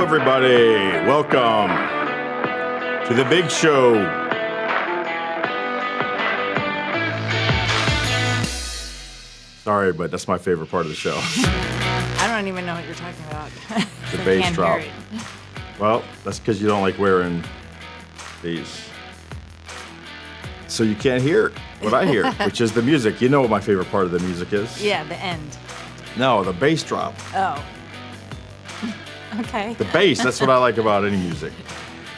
everybody. Welcome to the big show. Sorry, but that's my favorite part of the show. I don't even know what you're talking about. The bass drop. Hear it. Well, that's because you don't like wearing these. So you can't hear what I hear, which is the music. You know what my favorite part of the music is? Yeah, the end. No, the bass drop. Oh. Okay. The bass, that's what I like about any music.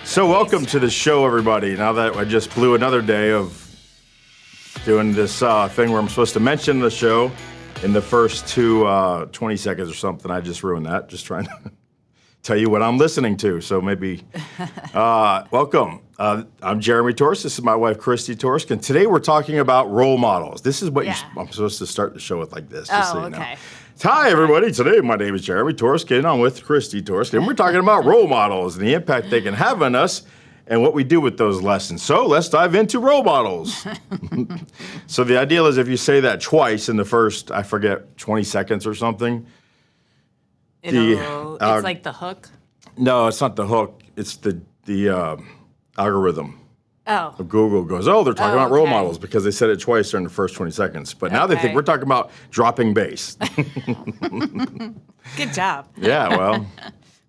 So welcome to the show, everybody. Now that I just blew another day of doing this thing where I'm supposed to mention the show in the first 20 seconds or something, I just ruined that, just trying to tell you what I'm listening to. So maybe, welcome. I'm Jeremy Torisk. This is my wife, Christy Torisk. And today we're talking about role models. This is what I'm supposed to start the show with like this. Just so you know. Hi, everybody. Today, my name is Jeremy Torisk, and I'm with Christy Torisk, and we're talking about role models and the impact they can have on us and what we do with those lessons. So let's dive into role models. So the ideal is if you say that twice in the first, I forget, 20 seconds or something. It's like the hook? No, it's not the hook. It's the algorithm. Oh. Google goes, they're talking about role models because they said it twice during the first 20 seconds. But now they think we're talking about dropping bass. Good job. Yeah, well.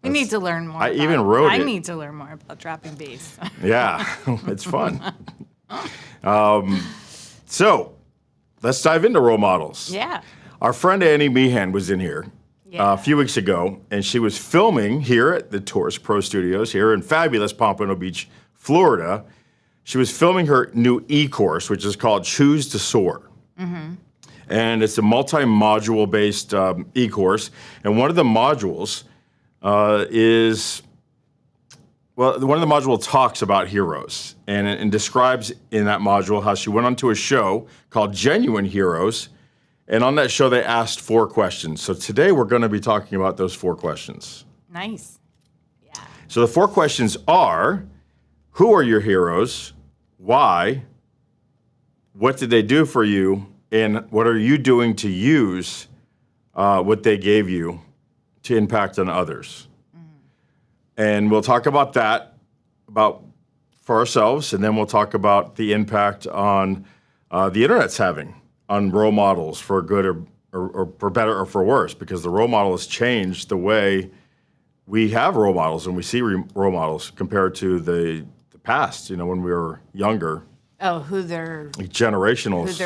We need to learn more. I need to learn more about dropping bass. Yeah, it's fun. So let's dive into role models. Yeah. Our friend Annie Meehan was in here a few weeks ago, and she was filming here at the Torisk Pro Studios here in fabulous Pompano Beach, Florida. She was filming her new e-course, which is called Choose to SOAR. Mm-hmm. And it's a multi-module based e-course. And one of the modules one of the module talks about heroes and describes in that module how she went onto a show called GUNUINE HEROS. And on that show, they asked 4 questions. So today we're going to be talking about those 4 questions. Nice. Yeah. So the 4 questions are, who are your heroes? Why? What did they do for you? And what are you doing to use what they gave you to impact on others? And we'll talk about that for ourselves, and then we'll talk about the impact on the internet's having on role models for good or for better or for worse, because the role model has changed the way we have role models and we see role models compared to the past, when we were younger. Oh, who they're generationals.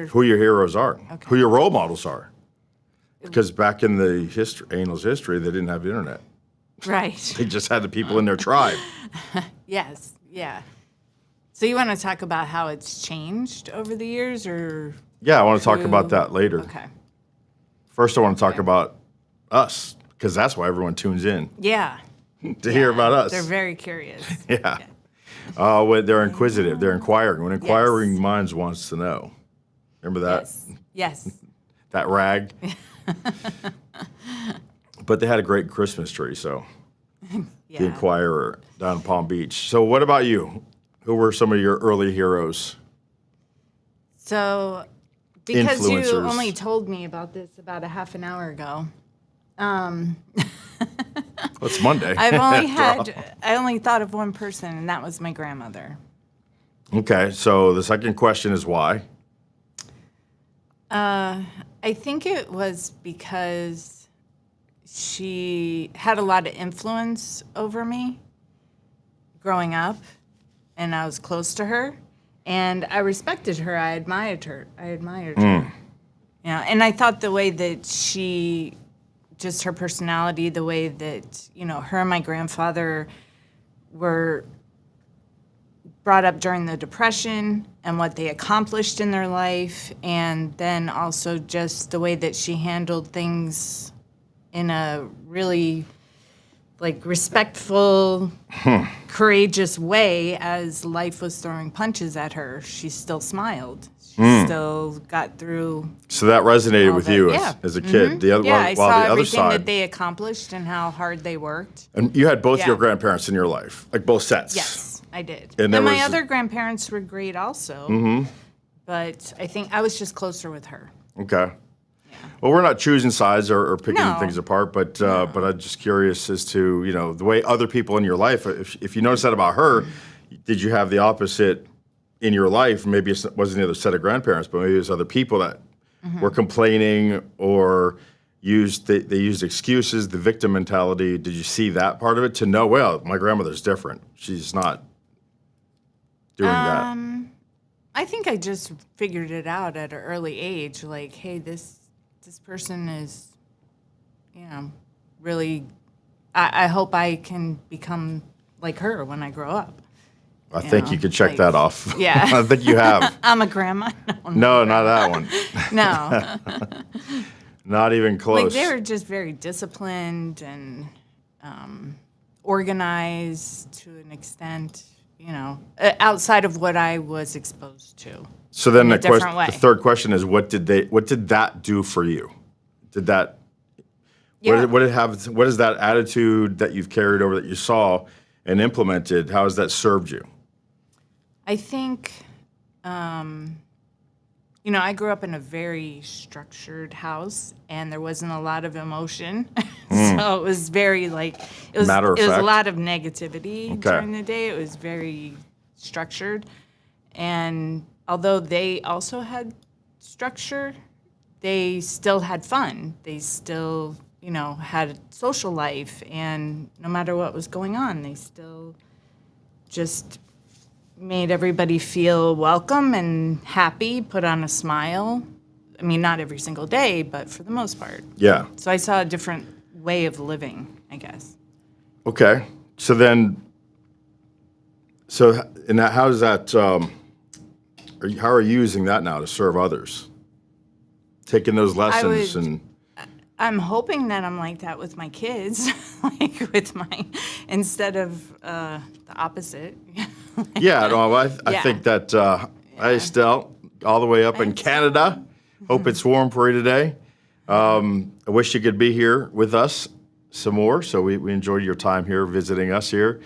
Who your heroes are. Okay. Who your role models are. Because back in the Angel's history, they didn't have the internet. Right. They just had the people in their tribe. Yes, yeah. So you want to talk about how it's changed over the years, or? Yeah, I want to talk about that later. Okay. First, I want to talk about us, because that's why everyone tunes in. Yeah. To hear about us. They're very curious. Yeah. When they're inquisitive. They're inquiring. When inquiring minds wants to know. Remember that? Yes. That rag. But they had a great Christmas tree, so the Inquirer down in Palm Beach. So what about you? Who were some of your early heroes? So because Influencers. you only told me about this about a half an hour ago. It's Monday. I only thought of one person, and that was my grandmother. Okay, so the second question is why? I think it was because she had a lot of influence over me growing up, and I was close to her, and I respected her. I admired her. And I thought the way that just her personality, the way that, her and my grandfather were brought up during the Depression and what they accomplished in their life, and then also just the way that she handled things in a really respectful, courageous way as life was throwing punches at her. She still smiled. She still got through. So that resonated with you as a kid. Mm-hmm. I saw everything that they accomplished and how hard they worked. And you had both your grandparents in your life, like both sets. Yes, I did. And my other grandparents were great also. Mm-hmm. But I think I was just closer with her. Okay. Yeah. Well, we're not choosing sides or picking No. things apart, but I'm just curious as to, the way other people in your life, if you notice that about her, did you have the opposite in your life? Maybe it wasn't the other set of grandparents, but maybe it was other people that were complaining or they used excuses, the victim mentality. Did you see that part of it to know, well, my grandmother's different. She's not doing that. I think I just figured it out at an early age. Like, hey, this person is, really. I hope I can become like her when I grow up. I think you could check that off. Yeah. I think you have. I'm a grandma. No, not that one. No. Not even close. Like, they were just very disciplined and organized to an extent, outside of what I was exposed to. So then different way. the third question is, what did that do for you? Did that? Yeah. What is that attitude that you've carried over that you saw and implemented? How has that served you? I think, I grew up in a very structured house, and there wasn't a lot of emotion. So it was very it was Matter of a fact. lot of negativity during the day. It was very structured. And although they also had structure, they still had fun. They still, had a social life, and no matter what was going on, they still just made everybody feel welcome and happy, put on a smile. I mean, not every single day, but for the most part. Yeah. So I saw a different way of living, I guess. Okay. So then, how does that? How are you using that now to serve others? Taking those lessons I'm hoping that I'm like that with my kids, instead of the opposite. Yeah, no, I think that hi, Estelle, all the way up in Canada. Hope it's warm for you today. I wish you could be here with us some more. So we enjoyed your time here visiting us here.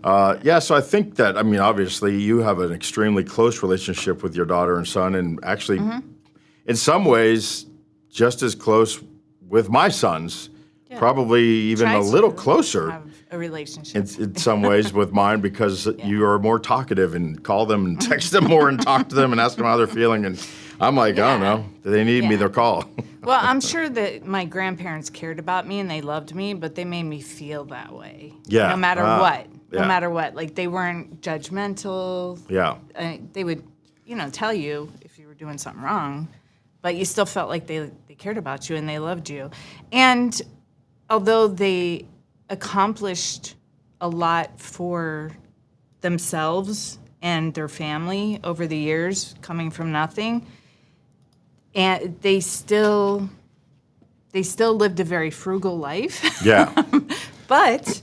So I think that, obviously you have an extremely close relationship with your daughter and son, and actually, in some ways, just as close with my sons, probably even Try a little to closer. have a relationship. In some ways with mine, because you are more talkative and call them and text them more and talk to them and ask them how they're feeling. And I'm like, I don't know. They need me, they'll call. Well, I'm sure that my grandparents cared about me and they loved me, but they made me feel that way. Yeah. No matter what. Yeah. No matter what. Like, they weren't judgmental. Yeah. They would, tell you if you were doing something wrong, but you still felt like they cared about you and they loved you. And although they accomplished a lot for themselves and their family over the years, coming from nothing, and they still lived a very frugal life. Yeah. But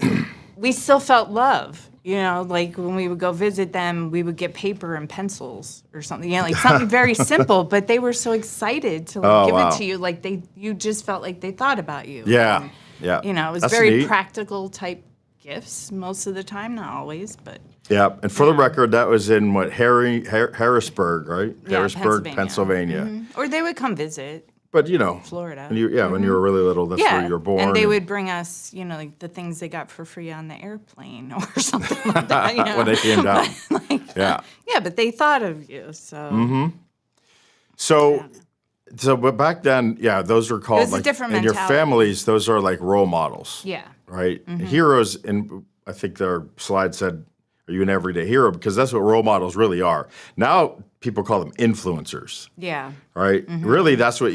we still felt love. Like when we would go visit them, we would get paper and pencils or something. Like something very simple, but they were so excited to give it to you. Like you just felt like they thought about you. Yeah. And, Yeah. it was That's very neat. practical type gifts most of the time, not always, but Yeah. And for the record, that was in Harrisburg, right? yeah, Harrisburg, Pennsylvania. Or they would come visit. But Florida. when you were really little, that's where you were born. And they would bring us, like the things they got for free on the airplane or something like that. when they came down. Yeah. Yeah, but they thought of you, so. But back then, those were called It was a different in your mentality. families, those are like role models. Yeah. Right? Heroes, and I think their slide said, are you an everyday hero? Because that's what role models really are. Now people call them influencers. Yeah. Right? Really, that's what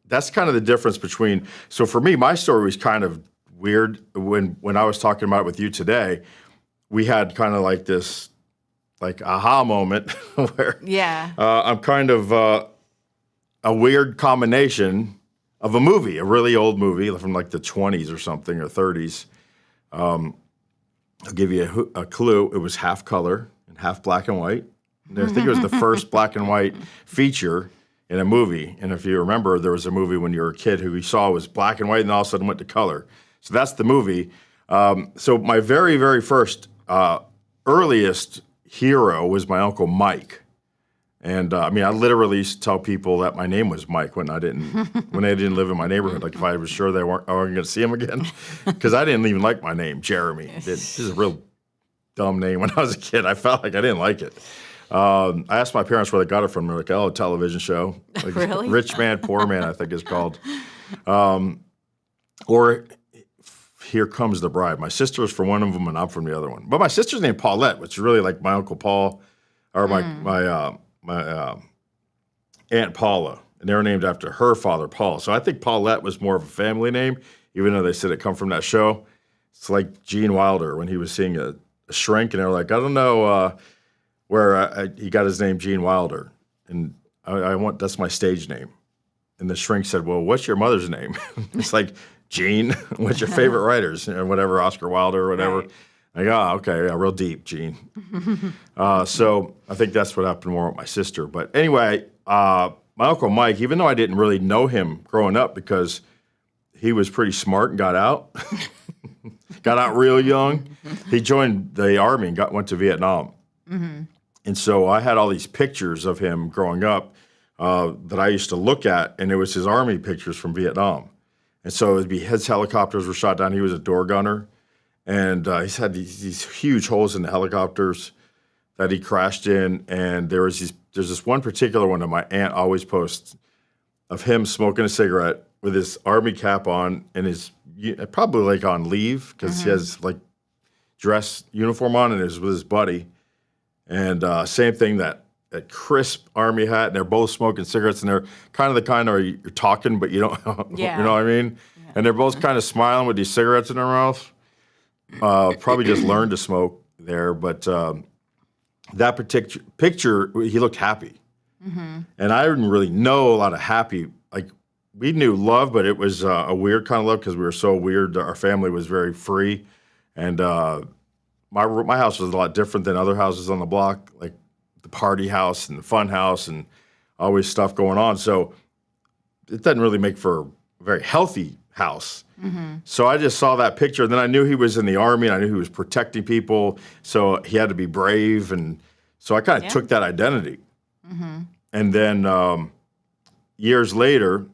that's kind of the difference between. So for me, my story was kind of weird when I was talking about it with you today. We had kind of like this aha moment where I'm kind of a weird combination of a movie, a really old movie from like the 20s or something, or 30s. I'll give you a clue. It was half color and half black and white. And I think it was the first black and white feature in a movie. And if you remember, there was a movie when you were a kid who you saw was black and white and all of a sudden went to color. So that's the movie. So my very, very first earliest hero was my Uncle Mike. And I mean, I literally used to tell people that my name was Mike when I didn't live in my neighborhood. Like if I was sure I wasn't going to see him again, because I didn't even like my name, Jeremy. This is a real dumb name when I was a kid. I felt like I didn't like it. I asked my parents where they got it from. They're like, "Oh, a television show, like Really? Rich Man, Poor Man," I think it's called. Or Here Comes the Bride. My sister's from one of them, and I'm from the other one. But my sister's named Paulette, which is really like my Uncle Paul, or my Aunt Paula, and they were named after her father, Paul. So I think Paulette was more of a family name, even though they said it come from that show. It's like Gene Wilder when he was seeing a shrink, and they were like, "I don't know where he got his name, Gene Wilder, and that's my stage name." And the shrink said, "Well, what's your mother's name?" It's like, "Gene, what's your favorite writers?" Or whatever, Oscar Wilde or whatever. Right. Like, okay, yeah, real deep, Gene. So I think that's what happened more with my sister. But anyway, my Uncle Mike, even though I didn't really know him growing up because he was pretty smart and got out, got out real young, he joined the Army and went to Vietnam. And so I had all these pictures of him growing up that I used to look at, and it was his Army pictures from Vietnam. And so it'd be his helicopters were shot down. He was a door gunner. And he's had these huge holes in the helicopters that he crashed in. And there's this one particular one that my aunt always posts of him smoking a cigarette with his Army cap on and his probably like on leave because he has like dress uniform on and is with his buddy. And same thing, that crisp Army hat, and they're both smoking cigarettes, and they're kind of the kind where you're talking, but you don't, Yeah. you know what I mean? Yeah. And they're both kind of smiling with these cigarettes in their mouth. Probably just learned to smoke there, but that particular picture, he looked happy. And I didn't really know a lot of happy. Like, we knew love, but it was a weird kind of love because we were so weird. Our family was very free. And my house was a lot different than other houses on the block, like the party house and the fun house and always stuff going on. So it doesn't really make for a very healthy house. So I just saw that picture, and then I knew he was in the Army, and I knew he was protecting people, so he had to be brave, and so I kind of took that identity. And then years later,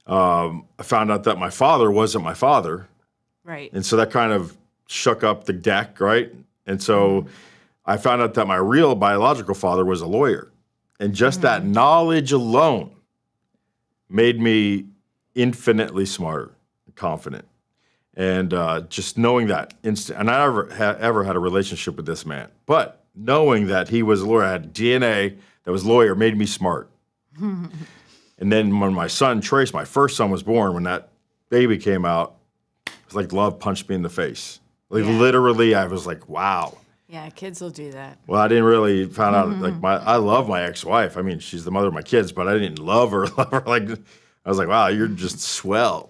I found out that my father wasn't my father. Right. And so that kind of shook up the deck, right? And so I found out that my real biological father was a lawyer. And just that knowledge alone made me infinitely smarter, confident. And just knowing that instant, and I ever had a relationship with this man, but knowing that he was a lawyer, I had DNA that was lawyer, made me smart. And then when my son, Trace, my first son was born, when that baby came out, it was like love punched me in the face. Like literally, I was like, wow. Yeah, kids will do that. Well, I didn't really find out, like I love my ex-wife. I mean, she's the mother of my kids, but I didn't love her. Like, I was like, wow, you're just swell.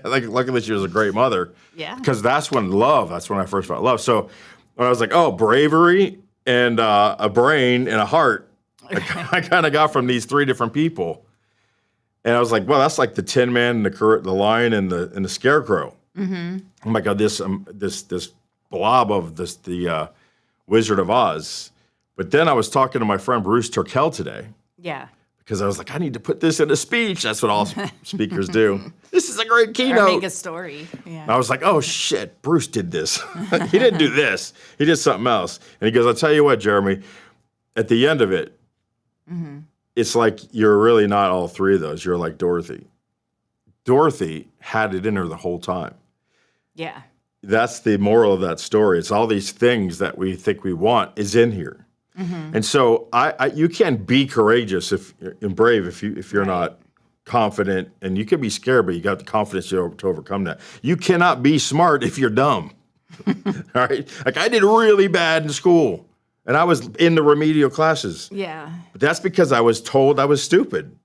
Like, luckily she was a great mother. Yeah. Because that's when I first felt love. So when I was like, oh, bravery and a brain and a heart, I kind of got from these three different people. And I was like, well, that's like the Tin Man, the Lion, and the Scarecrow. Oh my God, this blob of the Wizard of Oz. But then I was talking to my friend Bruce Turkel today. Yeah. Because I was like, I need to put this in a speech. That's what all speakers do. This is a great keynote. Or make a story. Yeah. I was like, oh, shit, Bruce did this. He didn't do this. He did something else. And he goes, I'll tell you what, Jeremy, at the end of it, it's like you're really not all three of those. You're like Dorothy. Dorothy had it in her the whole time. Yeah. That's the moral of that story. It's all these things that we think we want is in here. And so you can't be courageous and brave if you're not confident, and you can be scared, but you got the confidence to overcome that. You cannot be smart if you're dumb. All right? Like, I did really bad in school, and I was in the remedial classes. Yeah. But that's because I was told I was stupid.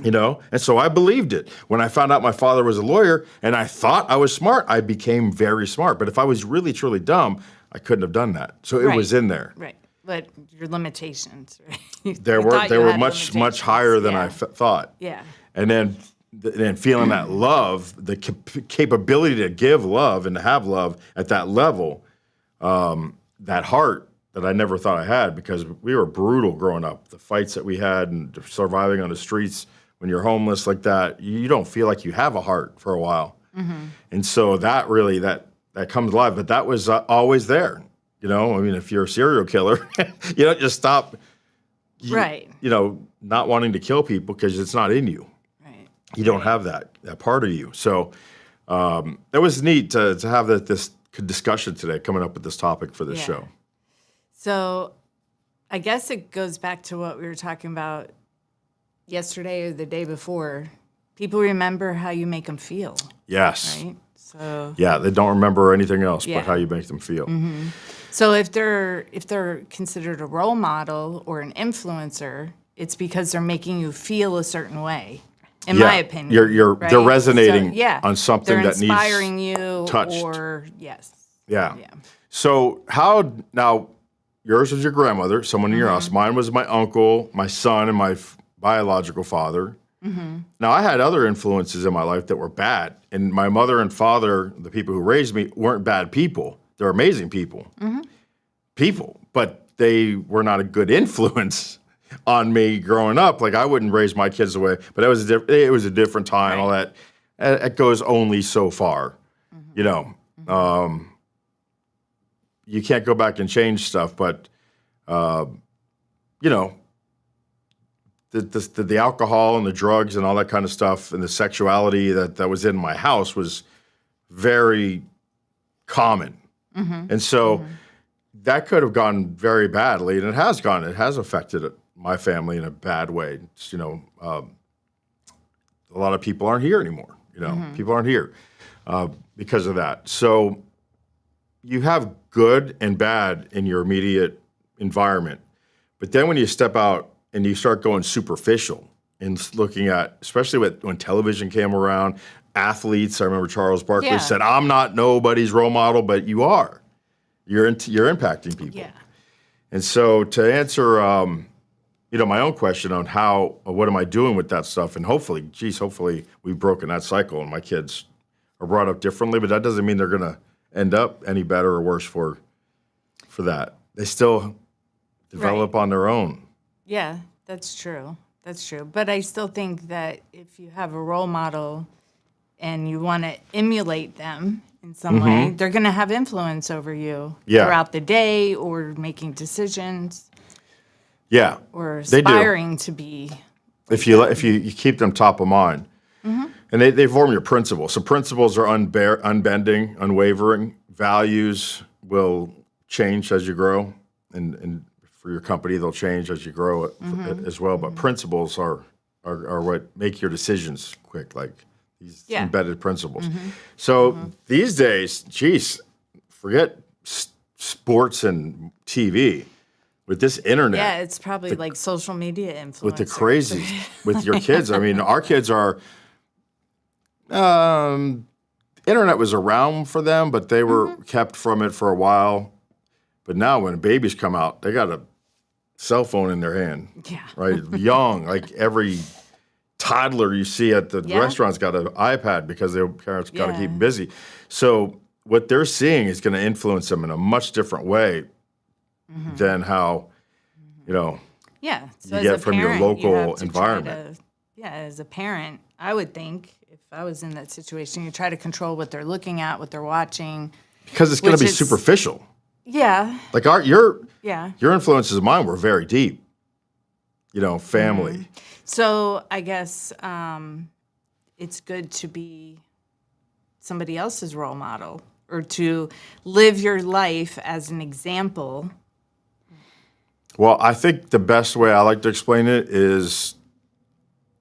You know? And so I believed it. When I found out my father was a lawyer and I thought I was smart, I became very smart. But if I was really, truly dumb, I couldn't have done that. So it was in there. Right. But your limitations, right? They were much higher than I thought. Yeah. And then feeling that love, the capability to give love and to have love at that level, that heart that I never thought I had because we were brutal growing up. The fights that we had and surviving on the streets when you're homeless like that, you don't feel like you have a heart for a while. And so that really, that comes alive. But that was always there. You know, I mean, if you're a serial killer, you don't just stop, Right. you know, not wanting to kill people because it's not in you. Right. You don't have that part of you. So it was neat to have this discussion today, coming up with this topic for this show. So I guess it goes back to what we were talking about yesterday or the day before. People remember how you make them feel. Yes. Right? So Yeah, they don't remember anything else Yeah. but how you make them feel. so if they're considered a role model or an influencer, it's because they're making you feel a certain way. In my opinion, They're right? resonating So, on something they're that needs inspiring you, touched. or yes, Yeah. So how now? Yours was your grandmother, someone in your house. Mine was my uncle, my son, and my biological father. Now I had other influences in my life that were bad, and my mother and father, the people who raised me, weren't bad people. They're amazing people, but they were not a good influence on me growing up. Like I wouldn't raise my kids the way, but it was a different time. All that it goes only so far, you know. You can't go back and change stuff, but you know, the alcohol and the drugs and all that kind of stuff and the sexuality that was in my house was very common, and so that could have gone very badly, and it has gone. It has affected my family in a bad way. It's, you know, a lot of people aren't here anymore. You know, people aren't here because of that. So you have good and bad in your immediate environment. But then when you step out and you start going superficial and looking at, especially when television came around, athletes, I remember Charles Barkley said, I'm not nobody's role model, but you are. You're impacting people. Yeah. And so to answer, you know, my own question on what am I doing with that stuff? And hopefully we've broken that cycle and my kids are brought up differently, but that doesn't mean they're going to end up any better or worse for that. They still develop on their own. Yeah, that's true. That's true. But I still think that if you have a role model and you want to emulate them in some way, they're going to have influence over you throughout the day or making decisions. Yeah. Or aspiring to be. If you keep them top of mind. And they form your principles. So principles are unbending, unwavering. Values will change as you grow. And for your company, they'll change as you grow as well. But principles are what make your decisions quick, like these embedded principles. So these days, geez, forget sports and TV. With this internet. Yeah, it's probably like social media influencers. With the crazy, with your kids. I mean, our kids are... internet was around for them, but they were kept from it for a while. But now when babies come out, they got a cell phone in their hand. Yeah. Right? Young, like every toddler you see at the restaurant's got an iPad because their parents got to keep them busy. So what they're seeing is going to influence them in a much different way than how, you know, so you get from your local environment. As a parent, I would think if I was in that situation, you try to control what they're looking at, what they're watching. Because it's going to be superficial. Yeah. Like your influences of mine were very deep. You know, family. So I guess it's good to be somebody else's role model or to live your life as an example. Well, I think the best way I like to explain it is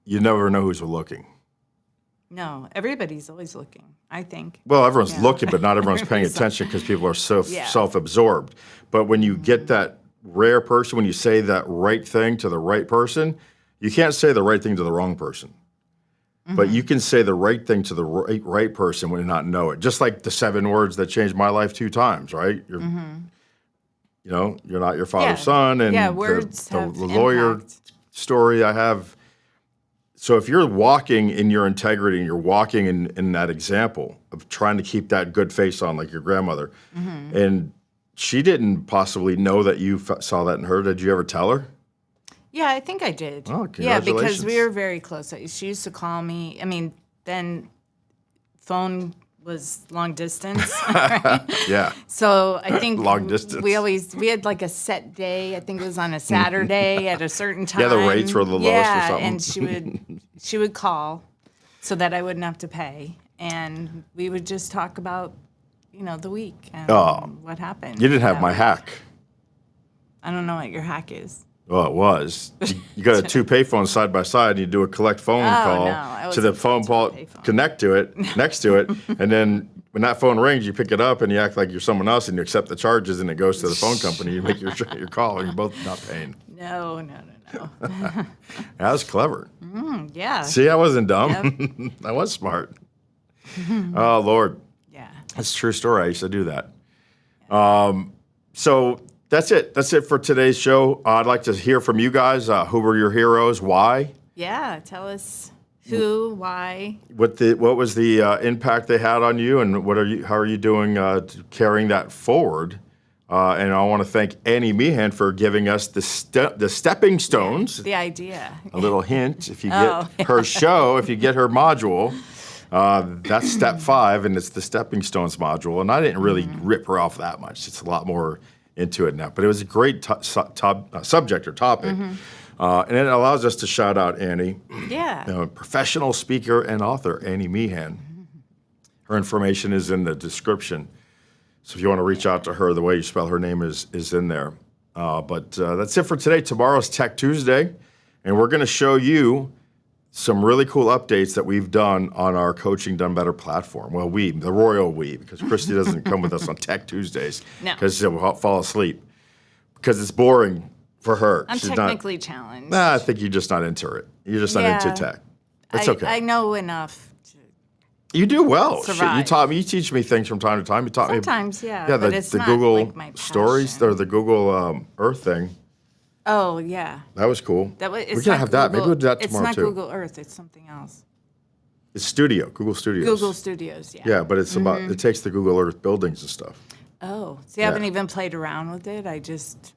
you never know who's looking. No, everybody's always looking, I think. Well, everyone's looking, but not everyone's paying attention because people are so self-absorbed. But when you get that rare person, when you say that right thing to the right person, you can't say the right thing to the wrong person. But you can say the right thing to the right person when you not know it. Just like the 7 words that changed my life 2 times, right? You're, you know, you're not your father's son, and words the have lawyer impact. Story I have. So if you're walking in your integrity and you're walking in that example of trying to keep that good face on like your grandmother, and she didn't possibly know that you saw that in her. Did you ever tell her? Yeah, I think I did. Oh, yeah, because congratulations. we were very close. She used to call me. I mean, then phone was long distance. Right? Yeah. So I think Long distance. we had like a set day. I think it was on a Saturday at a certain time. Yeah, the rates were the lowest or something. And she would call so that I wouldn't have to pay, and we would just talk about the week and what happened. You didn't have that my week. hack. I don't know what your hack is. Well, it was. You got a two payphones side by side, and you do a collect phone call I to the wasn't phone to a pole, payphone. connect to it, next to it, and then when that phone rings, you pick it up and you act like you're someone else, and you accept the charges, and it goes to the phone company. You make your call, and you're both not paying. No. That was clever. Yeah. See, I wasn't dumb. I was smart. Oh, Lord. Yeah. That's a true story. I used to do that. So that's it. That's it for today's show. I'd like to hear from you guys. Who were your heroes? Why? Yeah. Tell us who, why. What was the impact they had on you, and how are you doing carrying that forward? And I want to thank Annie Meehan for giving us the stepping stones. The idea. A little hint: if you get her show, if you get her module, that's step 5, and it's the stepping stones module. And I didn't really rip her off that much. It's a lot more into it now, but it was a great subject or topic. And it allows us to shout out Annie, professional speaker and author, Annie Meehan. Her information is in the description. So if you want to reach out to her, the way you spell her name is in there. But that's it for today. Tomorrow's Tech Tuesday, and we're going to show you some really cool updates that we've done on our Coaching Done Better platform. Well, the royal we, because Christy doesn't come with us on Tech Tuesdays because she'll fall asleep because it's boring for her. I'm technically challenged. Nah, I think you're just not into it. You're just not into tech. It's okay. I know enough. You do well. Survive. You teach me things from time to time. You taught Sometimes, me. yeah. Yeah, but it's the not Google like my stories passion. or the Google Earth thing. Oh, yeah. That was cool. It's We're gonna have that. Maybe we'll do that It's tomorrow not too. Google Earth. It's something else. It's Google Studios. Google Studios, yeah. Yeah, but it's about it takes the Google Earth buildings and stuff. Oh, see, I haven't even played around with it. I just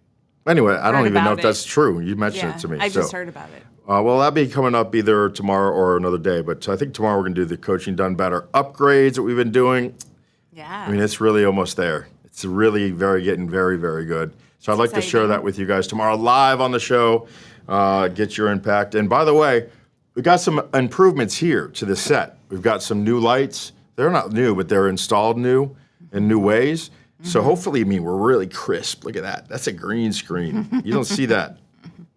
Anyway, I don't heard even know about if that's true. You mentioned yeah, it to me. I just heard about it. Well, that'll be coming up either tomorrow or another day. But I think tomorrow we're going to do the Coaching Done Better upgrades that we've been doing. Yeah. I mean, it's really almost there. It's really getting very, very good. So I'd like to share that with you guys tomorrow live on the show. Get your impact. And by the way, we got some improvements here to the set. We've got some new lights. They're not new, but they're installed new in new ways. So hopefully, we're really crisp. Look at that. That's a green screen. You don't see that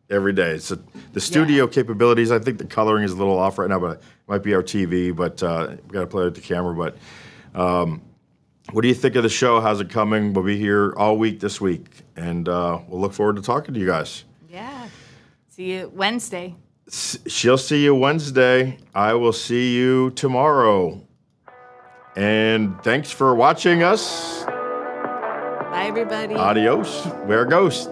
every day. So the studio capabilities, I think the coloring is a little off right now, but it might be our TV, but we got to play with the camera. But what do you think of the show? How's it coming? We'll be here all week this week, and we'll look forward to talking to you guys. Yeah. See you Wednesday. She'll see you Wednesday. I will see you tomorrow. And thanks for watching us. Bye, everybody. Adios. Wear a ghost.